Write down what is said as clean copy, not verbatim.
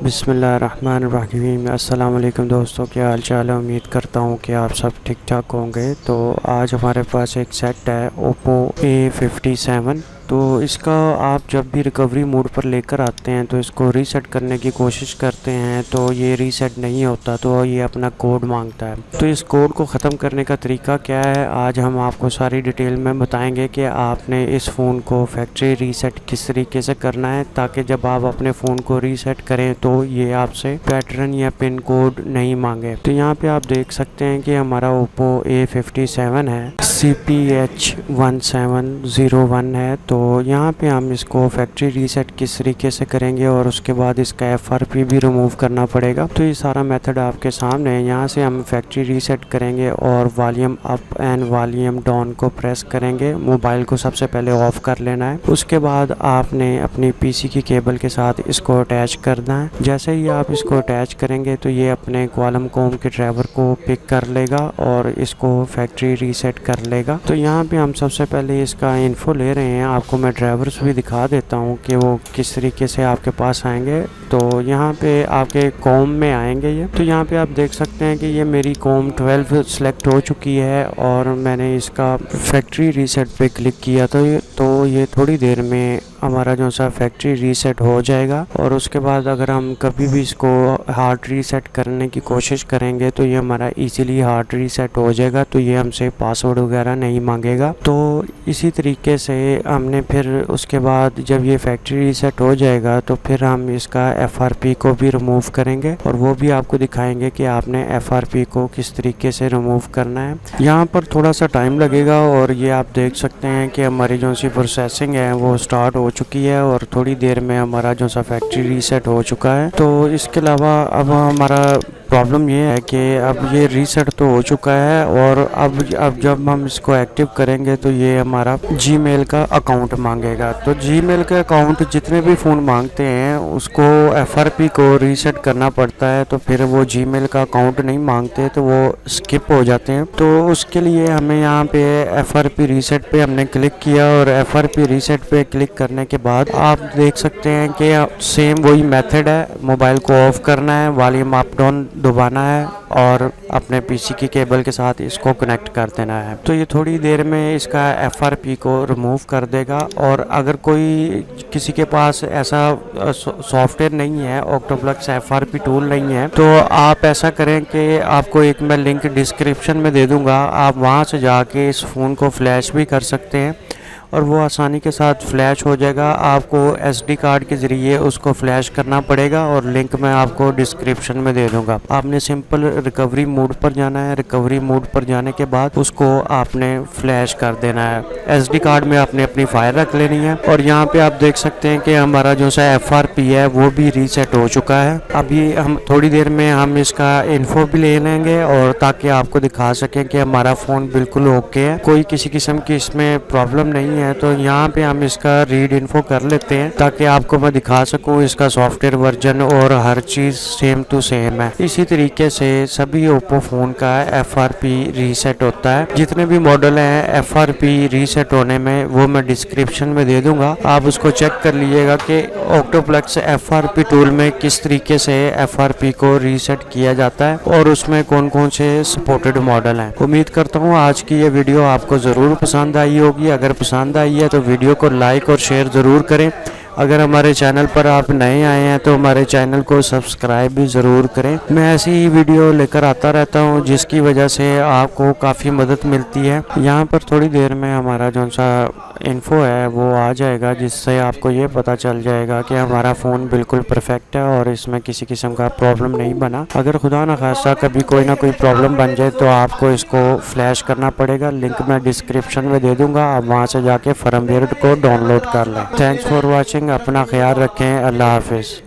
बिस्मिल्लाहिर्रहमानिर्रहीम। अस्सलाम वालेकुम दोस्तों, क्या हाल चाल है। उम्मीद करता हूँ कि आप सब ठीक ठाक होंगे। तो आज हमारे पास एक सेट है Oppo A57। तो इसका आप जब भी रिकवरी मोड पर लेकर आते हैं तो इसको रीसेट करने की कोशिश करते हैं तो ये रीसेट नहीं होता, तो ये अपना कोड मांगता है। तो इस कोड को ख़त्म करने का तरीका क्या है, आज हम आपको सारी डिटेल में बताएंगे कि आपने इस फ़ोन को फैक्ट्री रीसेट किस तरीके से करना है, ताकि जब आप अपने फ़ोन को रीसेट करें तो ये आपसे पैटर्न या पिन कोड नहीं मांगे। तो यहाँ पे आप देख सकते हैं कि हमारा Oppo A57 है, CPH1701 है। तो यहाँ पे हम इसको फैक्ट्री रीसेट किस तरीके से करेंगे और उसके बाद इसका FRP भी रिमूव करना पड़ेगा। तो ये सारा मेथड आपके सामने है। यहाँ से हम फैक्ट्री रीसेट करेंगे और volume up and volume down को प्रेस करेंगे। मोबाइल को सबसे पहले ऑफ कर लेना है। उसके बाद आपने अपनी PC की केबल के साथ इसको अटैच करना है। जैसे ही आप इसको अटैच करेंगे तो ये अपने क्वालम कोम के ड्राइवर को पिक कर लेगा और इसको फैक्ट्री रीसेट कर लेगा। तो यहाँ पे हम सबसे पहले इसका इन्फो ले रहे हैं। आपको मैं ड्राइवर्स भी दिखा देता हूँ कि वो किस तरीके से आपके पास आएंगे। तो यहाँ पे आपके कॉम में आएंगे ये। तो यहाँ पे आप देख सकते हैं कि ये मेरी कॉम 12 सेलेक्ट हो चुकी है और मैंने इसका फैक्ट्री रीसेट पे क्लिक किया। तो ये थोड़ी देर में हमारा जो सा फैक्ट्री रीसेट हो जाएगा। और उसके बाद अगर हम कभी भी इसको हार्ड रीसेट करने की कोशिश करेंगे तो ये हमारा इजीली हार्ड रीसेट हो जाएगा। तो ये हमसे पासवर्ड वगैरह नहीं मांगेगा। तो इसी तरीके से हमने फिर उसके बाद जब ये फैक्ट्री रीसेट हो जाएगा तो फिर हम इसका FRP को भी रिमूव करेंगे और वो भी आपको दिखाएंगे कि आपने FRP को किस तरीके से रिमूव करना है। यहाँ पर थोड़ा सा टाइम लगेगा और ये आप देख सकते हैं कि हमारी जो सी प्रोसेसिंग है वो स्टार्ट हो चुकी है और थोड़ी देर में हमारा जो सा फैक्ट्री रीसेट हो चुका है। तो इसके अलावा अब हमारा प्रॉब्लम ये है कि अब ये रीसेट तो हो चुका है और अब जब हम इसको एक्टिव करेंगे तो ये हमारा जीमेल का अकाउंट मांगेगा। तो जीमेल का अकाउंट जितने भी फ़ोन मांगते हैं उसको FRP को रीसेट करना पड़ता है। तो फिर वो जीमेल का अकाउंट नहीं मांगते तो वो स्किप हो जाते हैं। तो उसके लिए हमें यहाँ पे FRP रीसेट पे हमने क्लिक किया और FRP रीसेट पे क्लिक करने के बाद आप देख सकते हैं कि सेम वही मेथड है। मोबाइल को ऑफ करना है, वॉल्यूम अप डाउन दबाना है और अपने PC की केबल के साथ इसको कनेक्ट कर देना है। तो ये थोड़ी देर में इसका FRP को रिमूव कर देगा। और अगर कोई किसी के पास ऐसा सॉफ्टवेयर नहीं है, Octoplus FRP टूल नहीं है, तो आप ऐसा करें कि आपको एक मैं लिंक डिस्क्रिप्शन में दे दूंगा, आप वहां से जाके इस फ़ोन को फ्लैश भी कर सकते हैं और वो आसानी के साथ फ्लैश हो जाएगा। आपको SD कार्ड के ज़रिए उसको फ्लैश करना पड़ेगा और लिंक मैं आपको डिस्क्रिप्शन में दे दूंगा। आपने सिंपल रिकवरी मोड पर जाना है। रिकवरी मोड पर जाने के बाद उसको आपने फ्लैश कर देना है। SD कार्ड में आपने अपनी फाइल रख लेनी है। और यहाँ पे आप देख सकते हैं कि हमारा जो सा FRP है वो भी रीसेट हो चुका है। अभी हम थोड़ी देर में हम इसका इन्फो भी ले लेंगे और ताकि आपको दिखा सकें कि हमारा फ़ोन बिल्कुल ओके है, कोई किसी किस्म की इसमें प्रॉब्लम नहीं है। तो यहाँ पे हम इसका रीड इन्फो कर लेते हैं ताकि आपको मैं दिखा सकूँ इसका सॉफ्टवेयर वर्जन और हर चीज़ सेम टू सेम है। इसी तरीके से सभी ओप्पो फ़ोन का FRP रीसेट होता है। जितने भी मॉडल हैं FRP रीसेट होने में वो मैं डिस्क्रिप्शन में दे दूंगा, आप उसको चेक कर लीजिएगा कि Octoplus FRP टूल में किस तरीके से FRP को रीसेट किया जाता है और उसमें कौन कौन से सपोर्टेड मॉडल हैं। उम्मीद करता हूँ आज की ये वीडियो आपको ज़रूर पसंद आई होगी। अगर पसंद आई है तो वीडियो को लाइक और शेयर ज़रूर करें। अगर हमारे चैनल पर आप नए आए हैं तो हमारे चैनल को सब्सक्राइब भी ज़रूर करें। मैं ऐसी ही वीडियो लेकर आता रहता हूं जिसकी वजह से आपको काफ़ी मदद मिलती है। यहाँ पर थोड़ी देर में हमारा जो सा इन्फो है वो आ जाएगा, जिससे आपको ये पता चल जाएगा कि हमारा फ़ोन बिल्कुल परफेक्ट है और इसमें किसी किस्म का प्रॉब्लम नहीं बना। अगर खुदा न खास्ता कभी कोई ना कोई प्रॉब्लम बन जाए तो आपको इसको फ्लैश करना पड़ेगा। लिंक मैं डिस्क्रिप्शन में दे दूँगा, आप वहाँ से जाके फर्मवेयर को डाउनलोड कर लें। Thanks for watching. अपना ख्याल रखें। अल्लाह हाफिज़।